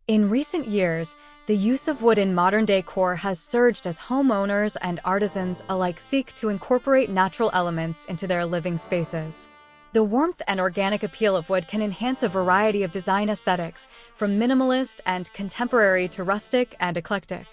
In recent years, the use of wood in modern decor has surged as homeowners and artisans alike seek to incorporate natural elements into their living spaces. The warmth and organic appeal of wood can enhance a variety of design aesthetics, from minimalist and contemporary to rustic and eclectic.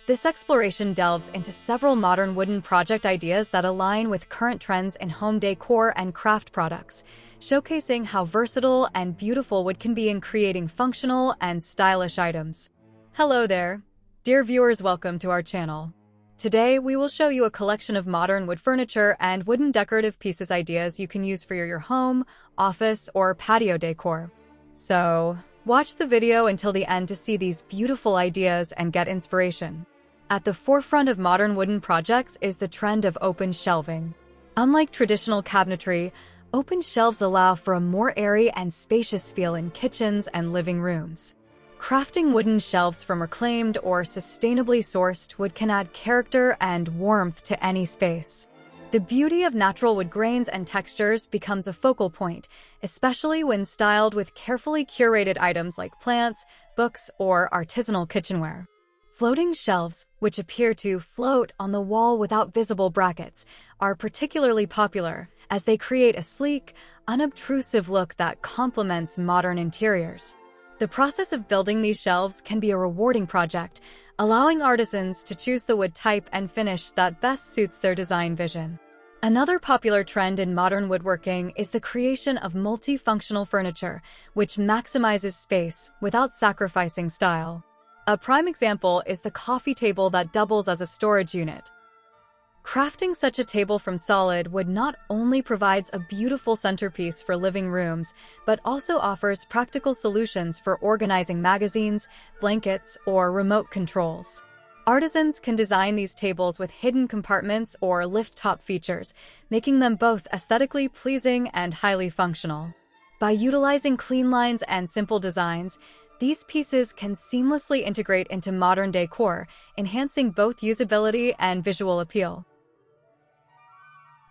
This exploration delves into several modern wooden project ideas that align with current trends in home decor and craft products, showcasing how versatile and beautiful wood can be in creating functional and stylish items. Hello there, dear viewers, welcome to our channel. Today, we will show you a collection of modern wood furniture and wooden decorative pieces ideas you can use for your home, office, or patio decor. So, watch the video until the end to see these beautiful ideas and get inspiration. At the forefront of modern wooden projects is the trend of open shelving. Unlike traditional cabinetry, open shelves allow for a more airy and spacious feel in kitchens and living rooms. Crafting wooden shelves from reclaimed or sustainably sourced wood can add character and warmth to any space. The beauty of natural wood grains and textures becomes a focal point, especially when styled with carefully curated items like plants, books, or artisanal kitchenware. Floating shelves, which appear to float on the wall without visible brackets, are particularly popular as they create a sleek, unobtrusive look that complements modern interiors. The process of building these shelves can be a rewarding project, allowing artisans to choose the wood type and finish that best suits their design vision. Another popular trend in modern woodworking is the creation of multifunctional furniture, which maximizes space without sacrificing style. A prime example is the coffee table that doubles as a storage unit. Crafting such a table from solid wood not only provides a beautiful centerpiece for living rooms, but also offers practical solutions for organizing magazines, blankets, or remote controls. Artisans can design these tables with hidden compartments or lift-top features, making them both aesthetically pleasing and highly functional. By utilizing clean lines and simple designs, these pieces can seamlessly integrate into modern decor, enhancing both usability and visual appeal.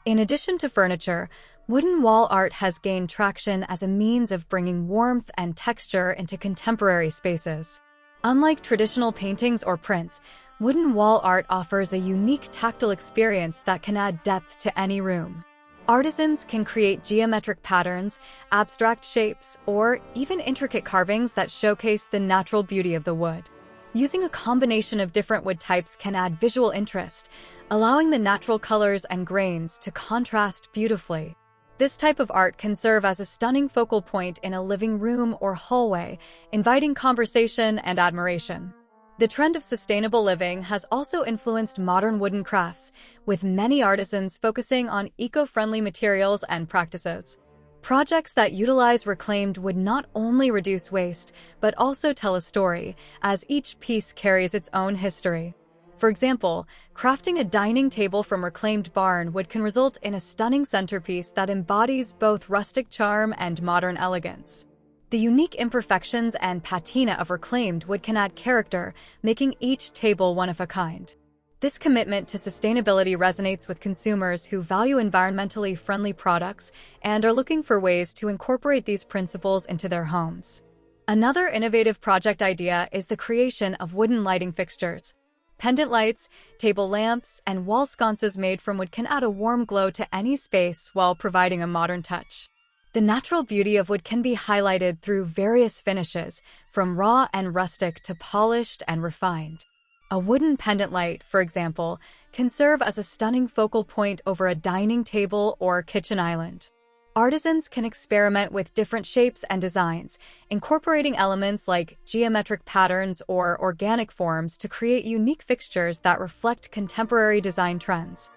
In addition to furniture, wooden wall art has gained traction as a means of bringing warmth and texture into contemporary spaces. Unlike traditional paintings or prints, wooden wall art offers a unique tactile experience that can add depth to any room. Artisans can create geometric patterns, abstract shapes, or even intricate carvings that showcase the natural beauty of the wood. Using a combination of different wood types can add visual interest, allowing the natural colors and grains to contrast beautifully. This type of art can serve as a stunning focal point in a living room or hallway, inviting conversation and admiration. The trend of sustainable living has also influenced modern wooden crafts, with many artisans focusing on eco-friendly materials and practices. Projects that utilize reclaimed wood not only reduce waste, but also tell a story, as each piece carries its own history. For example, crafting a dining table from reclaimed barn wood can result in a stunning centerpiece that embodies both rustic charm and modern elegance. The unique imperfections and patina of reclaimed wood can add character, making each table one of a kind. This commitment to sustainability resonates with consumers who value environmentally friendly products and are looking for ways to incorporate these principles into their homes. Another innovative project idea is the creation of wooden lighting fixtures. Pendant lights, table lamps, and wall sconces made from wood can add a warm glow to any space while providing a modern touch. The natural beauty of wood can be highlighted through various finishes, from raw and rustic to polished and refined. A wooden pendant light, for example, can serve as a stunning focal point over a dining table or kitchen island. Artisans can experiment with different shapes and designs, incorporating elements like geometric patterns or organic forms to create unique fixtures that reflect contemporary design trends.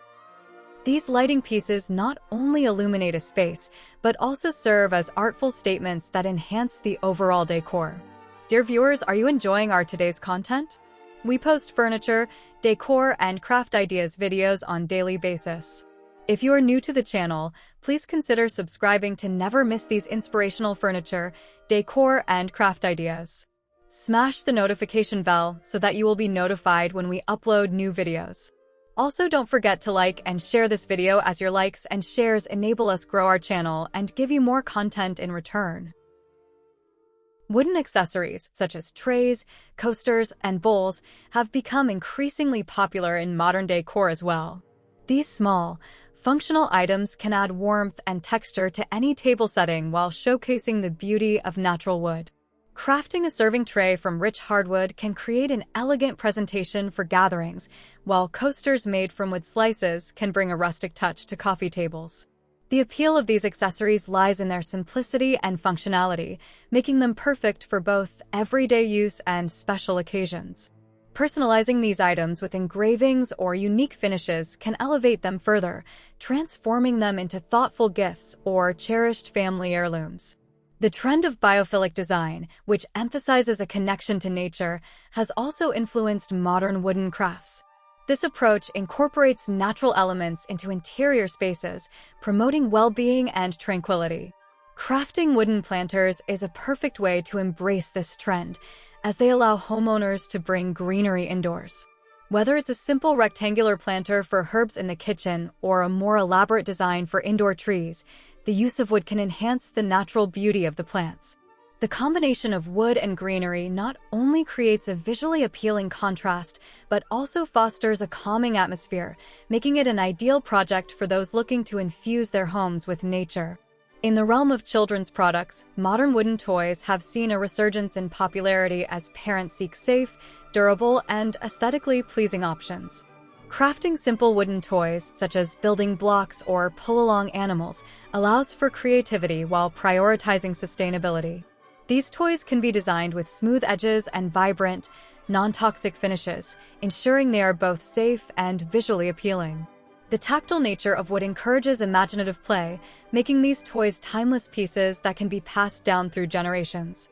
These lighting pieces not only illuminate a space, but also serve as artful statements that enhance the overall decor. Dear viewers, are you enjoying our today's content? We post furniture, decor, and craft ideas videos on a daily basis. If you are new to the channel, please consider subscribing to never miss these inspirational furniture, decor, and craft ideas. Smash the notification bell so that you will be notified when we upload new videos. Also, don't forget to like and share this video, as your likes and shares enable us grow our channel and give you more content in return. Wooden accessories, such as trays, coasters, and bowls, have become increasingly popular in modern decor as well. These small, functional items can add warmth and texture to any table setting while showcasing the beauty of natural wood. Crafting a serving tray from rich hardwood can create an elegant presentation for gatherings, while coasters made from wood slices can bring a rustic touch to coffee tables. The appeal of these accessories lies in their simplicity and functionality, making them perfect for both everyday use and special occasions. Personalizing these items with engravings or unique finishes can elevate them further, transforming them into thoughtful gifts or cherished family heirlooms. The trend of biophilic design, which emphasizes a connection to nature, has also influenced modern wooden crafts. This approach incorporates natural elements into interior spaces, promoting well-being and tranquility. Crafting wooden planters is a perfect way to embrace this trend, as they allow homeowners to bring greenery indoors. Whether it's a simple rectangular planter for herbs in the kitchen or a more elaborate design for indoor trees, the use of wood can enhance the natural beauty of the plants. The combination of wood and greenery not only creates a visually appealing contrast, but also fosters a calming atmosphere, making it an ideal project for those looking to infuse their homes with nature. In the realm of children's products, modern wooden toys have seen a resurgence in popularity as parents seek safe, durable, and aesthetically pleasing options. Crafting simple wooden toys, such as building blocks or pull-along animals, allows for creativity while prioritizing sustainability. These toys can be designed with smooth edges and vibrant, non-toxic finishes, ensuring they are both safe and visually appealing. The tactile nature of wood encourages imaginative play, making these toys timeless pieces that can be passed down through generations.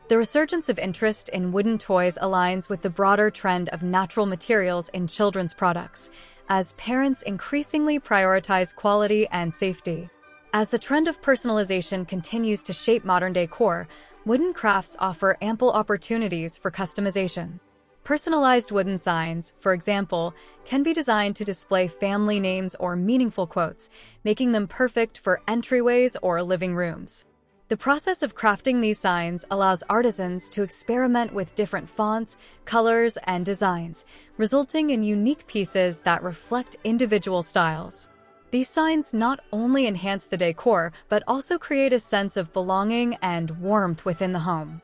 The resurgence of interest in wooden toys aligns with the broader trend of natural materials in children's products, as parents increasingly prioritize quality and safety. As the trend of personalization continues to shape modern decor, wooden crafts offer ample opportunities for customization. Personalized wooden signs, for example, can be designed to display family names or meaningful quotes, making them perfect for entryways or living rooms. The process of crafting these signs allows artisans to experiment with different fonts, colors, and designs, resulting in unique pieces that reflect individual styles. These signs not only enhance the decor, but also create a sense of belonging and warmth within the home.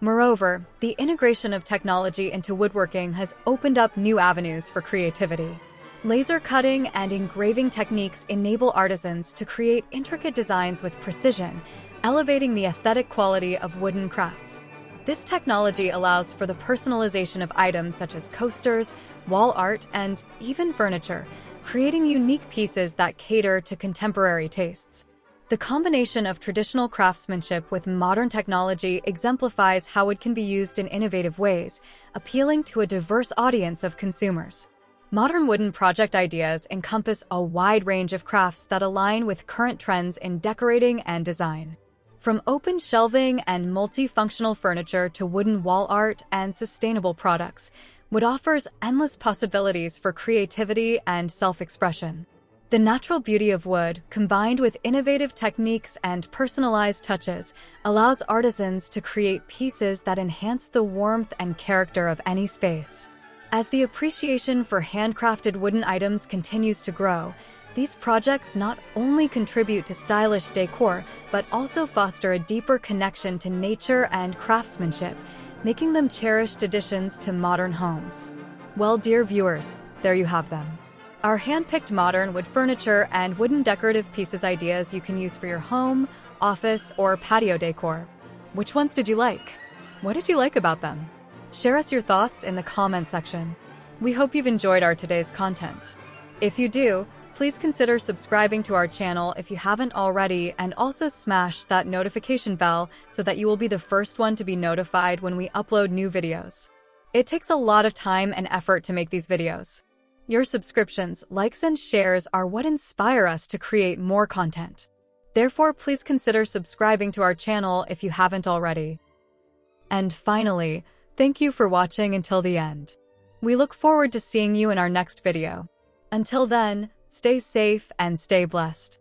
Moreover, the integration of technology into woodworking has opened up new avenues for creativity. Laser cutting and engraving techniques enable artisans to create intricate designs with precision, elevating the aesthetic quality of wooden crafts. This technology allows for the personalization of items such as coasters, wall art, and even furniture, creating unique pieces that cater to contemporary tastes. The combination of traditional craftsmanship with modern technology exemplifies how it can be used in innovative ways, appealing to a diverse audience of consumers. Modern wooden project ideas encompass a wide range of crafts that align with current trends in decorating and design. From open shelving and multifunctional furniture to wooden wall art and sustainable products, wood offers endless possibilities for creativity and self-expression. The natural beauty of wood, combined with innovative techniques and personalized touches, allows artisans to create pieces that enhance the warmth and character of any space. As the appreciation for handcrafted wooden items continues to grow, these projects not only contribute to stylish decor, but also foster a deeper connection to nature and craftsmanship, making them cherished additions to modern homes. Well, dear viewers, there you have them. Our hand-picked modern wood furniture and wooden decorative pieces ideas you can use for your home, office, or patio decor. Which ones did you like? What did you like about them? Share us your thoughts in the comment section. We hope you've enjoyed our today's content. If you do, please consider subscribing to our channel if you haven't already, and also smash that notification bell so that you will be the first one to be notified when we upload new videos. It takes a lot of time and effort to make these videos. Your subscriptions, likes, and shares are what inspire us to create more content. Therefore, please consider subscribing to our channel if you haven't already. And finally, thank you for watching until the end. We look forward to seeing you in our next video. Until then, stay safe and stay blessed.